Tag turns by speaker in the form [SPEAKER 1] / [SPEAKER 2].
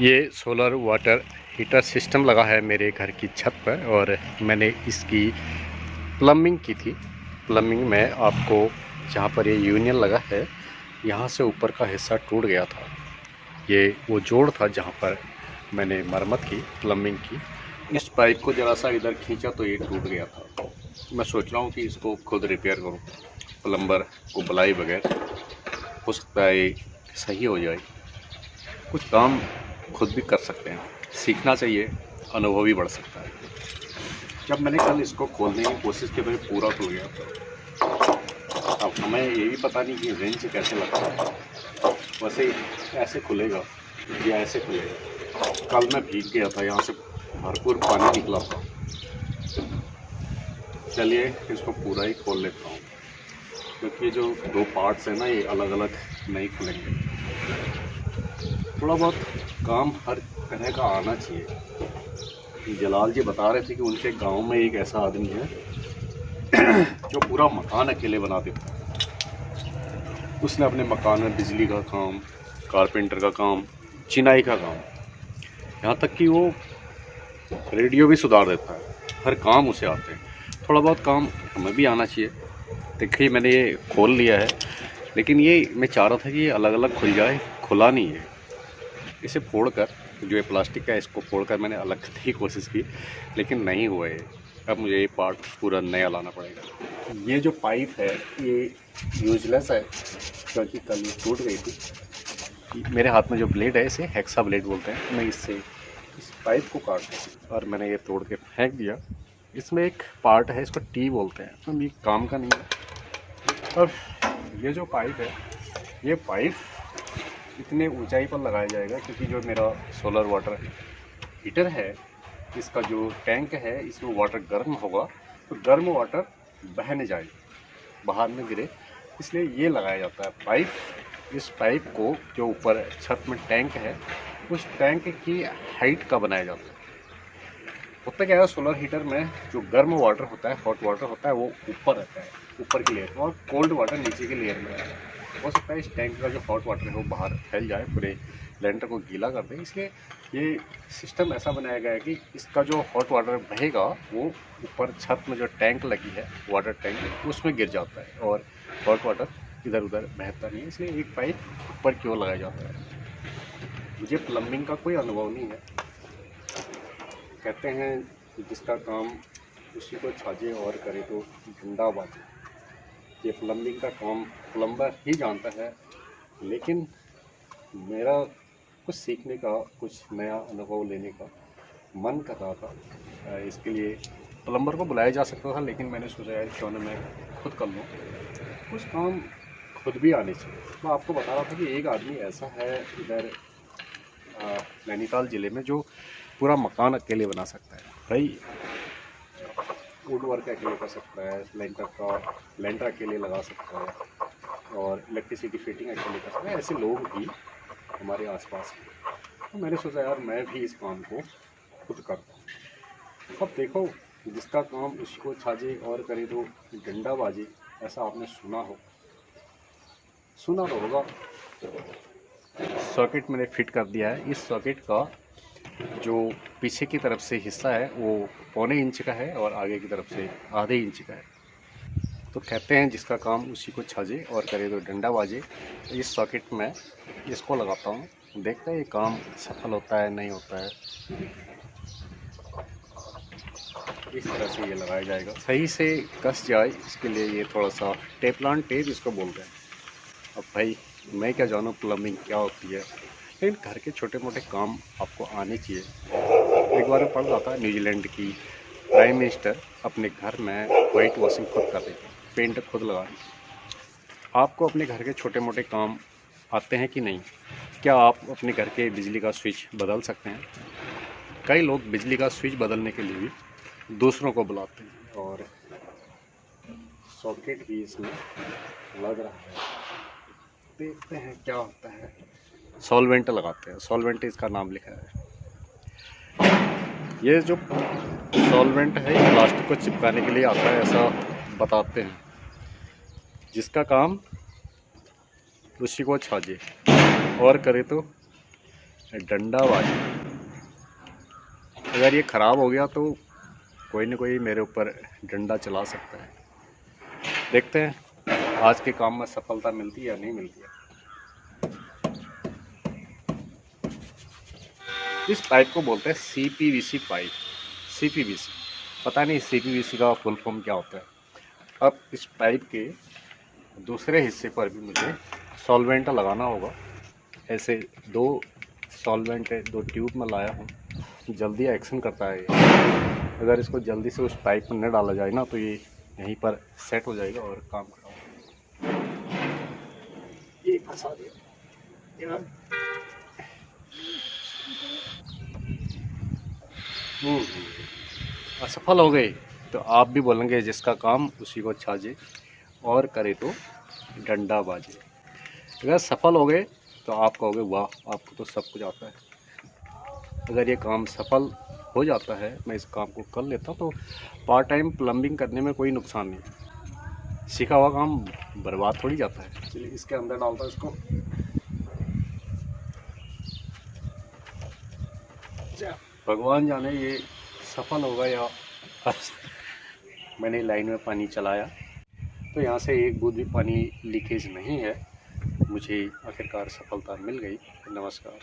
[SPEAKER 1] ये solar water heater system लगा है मेरे घर की छत पर और मैंने इसकी प्लम्बिंग की थी। प्लम्बिंग में आपको जहाँ पर ये यूनियन लगा है यहाँ से ऊपर का हिस्सा टूट गया था। ये वो जोड़ था जहाँ पर मैंने मरम्मत की, प्लम्बिंग की। इस पाइप को ज़रा सा इधर खींचा तो ये टूट गया था। मैं सोच रहा हूँ कि इसको खुद रिपेयर करूँ, प्लम्बर को बुलाए बगैर। हो सकता है ये सही हो जाए। कुछ काम खुद भी कर सकते हैं, सीखना चाहिए, अनुभव भी बढ़ सकता है। जब मैंने कल इसको खोलने की कोशिश की तो ये पूरा खुल गया। अब हमें ये भी पता नहीं कि रेंच कैसे लगता है। वैसे ऐसे खुलेगा या ऐसे खुलेगा। कल मैं भीग गया था, यहाँ से भरपूर पानी निकला था। चलिए इसको पूरा ही खोल लेता हूँ, क्योंकि जो दो पार्ट्स हैं ना ये अलग अलग नहीं खुलेंगे। थोड़ा बहुत काम हर तरह का आना चाहिए। जलाल जी बता रहे थे कि उनके गांव में एक ऐसा आदमी है जो पूरा मकान अकेले बना देता है। उसने अपने मकान में बिजली का काम, कारपेंटर का काम, चिनाई का काम, यहाँ तक कि वो रेडियो भी सुधार देता है। हर काम उसे आते हैं। थोड़ा बहुत काम हमें भी आना चाहिए। देखिए मैंने ये खोल लिया है, लेकिन ये मैं चाह रहा था कि ये अलग अलग खुल जाए, खुला नहीं है। इसे फोड़कर, जो ये प्लास्टिक का है इसको फोड़कर मैंने अलग करने की कोशिश की, लेकिन नहीं हुआ ये। अब मुझे ये पार्ट पूरा नया लाना पड़ेगा। ये जो पाइप है ये यूजलेस है, क्योंकि कल ये टूट गई थी। मेरे हाथ में जो ब्लेड है इसे हेक्सा ब्लेड बोलते हैं। मैं इससे इस पाइप को काट दिया और मैंने ये तोड़ के फेंक दिया। इसमें एक पार्ट है, इसको टी बोलते हैं, तो ये काम का नहीं है। अब ये जो पाइप है, ये पाइप इतने ऊंचाई पर लगाया जाएगा क्योंकि जो मेरा सोलर वाटर हीटर है इसका जो टैंक है इसमें वाटर गर्म होगा, तो गर्म वाटर बहने जाए, बाहर में गिरे, इसलिए ये लगाया जाता है पाइप। इस पाइप को जो ऊपर छत में टैंक है उस टैंक की हाइट का बनाया जाता है। होता क्या है, सोलर हीटर में जो गर्म वाटर होता है, हॉट वाटर होता है, वो ऊपर रहता है, ऊपर की लेयर में, और कोल्ड वाटर नीचे की लेयर में रहता है। हो सकता है इस टैंक का जो हॉट वाटर है वो बाहर फैल जाए, पूरे लेंटर को गीला कर दे। इसलिए ये सिस्टम ऐसा बनाया गया है कि इसका जो हॉट वाटर बहेगा वो ऊपर छत में जो टैंक लगी है, वाटर टैंक, उसमें गिर जाता है और हॉट वाटर इधर उधर बहता नहीं है। इसलिए एक पाइप ऊपर की ओर लगाया जाता है। मुझे प्लम्बिंग का कोई अनुभव नहीं है। कहते हैं जिसका काम उसी को छाजे और करे तो डंडा बाजे। ये प्लम्बिंग का काम प्लम्बर ही जानता है, लेकिन मेरा कुछ सीखने का, कुछ नया अनुभव लेने का मन कर रहा था। इसके लिए प्लम्बर को बुलाया जा सकता था, लेकिन मैंने सोचा यार क्यों ना मैं खुद कर लूँ। कुछ काम खुद भी आने चाहिए। मैं आपको बता रहा था कि एक आदमी ऐसा है इधर नैनीताल ज़िले में जो पूरा मकान अकेले बना सकता है। भाई वुड वर्क अकेले कर सकता है, लेंटर अकेले लगा सकता है, और इलेक्ट्रिसिटी फिटिंग अकेले कर सकता है। ऐसे लोग भी हमारे आसपास हैं। तो मैंने सोचा यार मैं भी इस काम को खुद करता हूँ। अब देखो, जिसका काम उसको छाजे और करे तो डंडा बाजे, ऐसा आपने सुना तो होगा। सॉकेट मैंने फिट कर दिया है। इस सॉकेट का जो पीछे की तरफ से हिस्सा है वो 1.25 इंच का है और आगे की तरफ से आधे इंच का है। तो कहते हैं जिसका काम उसी को छाजे और करे तो डंडा बाजे। तो इस सॉकेट में इसको लगाता हूँ, देखते हैं ये काम सफल होता है नहीं होता है। इस तरह से ये लगाया जाएगा, सही से कस जाए, इसके लिए ये थोड़ा सा टेफ्लॉन टेप इसको बोलते हैं। अब भाई मैं क्या जानूँ प्लम्बिंग क्या होती है, लेकिन घर के छोटे मोटे काम आपको आने चाहिए। एक बार मैं पढ़ रहा था, न्यूजीलैंड की प्राइम मिनिस्टर अपने घर में वाइट वॉशिंग खुद कर रही थी, पेंट खुद लगा रही थी। आपको अपने घर के छोटे मोटे काम आते हैं कि नहीं? क्या आप अपने घर के बिजली का स्विच बदल सकते हैं? कई लोग बिजली का स्विच बदलने के लिए भी दूसरों को बुलाते हैं, और सॉकेट भी इसमें लग रहा है। देखते हैं क्या होता है। सॉल्वेंट लगाते हैं, सॉल्वेंट इसका नाम लिखा है। ये जो सॉल्वेंट है ये प्लास्टिक को चिपकाने के लिए आता है, ऐसा बताते हैं। जिसका काम उसी को छाजे और करे तो डंडाबाजी। अगर ये ख़राब हो गया तो कोई ना कोई मेरे ऊपर डंडा चला सकता है। देखते हैं आज के काम में सफलता मिलती है या नहीं मिलती है। इस पाइप को बोलते हैं CPVC पाइप। CPVC, पता नहीं CPVC का फुल फॉर्म क्या होता है। अब इस पाइप के दूसरे हिस्से पर भी मुझे सॉल्वेंट लगाना होगा। ऐसे 2 सॉल्वेंट 2 ट्यूब में लाया हूँ, जल्दी एक्शन करता है ये। अगर इसको जल्दी से उस पाइप में न डाला जाए ना तो ये यहीं पर सेट हो जाएगा और काम खराब। ये फंसा दिया। असफल हो गए तो आप भी बोलेंगे जिसका काम उसी को छाजे और करे तो डंडा बाजे। अगर सफल हो गए तो आप कहोगे वाह, आपको तो सब कुछ आता है। अगर ये काम सफल हो जाता है, मैं इस काम को कर लेता हूँ, तो पार्ट टाइम प्लम्बिंग करने में कोई नुकसान नहीं। सीखा हुआ काम बर्बाद थोड़ी जाता है। चलिए इसके अंदर डालता हूँ इसको। भगवान जाने ये सफल होगा या मैंने लाइन में पानी चलाया तो यहाँ से एक बूंद भी पानी लीकेज नहीं है। मुझे आखिरकार सफलता मिल गई। नमस्कार।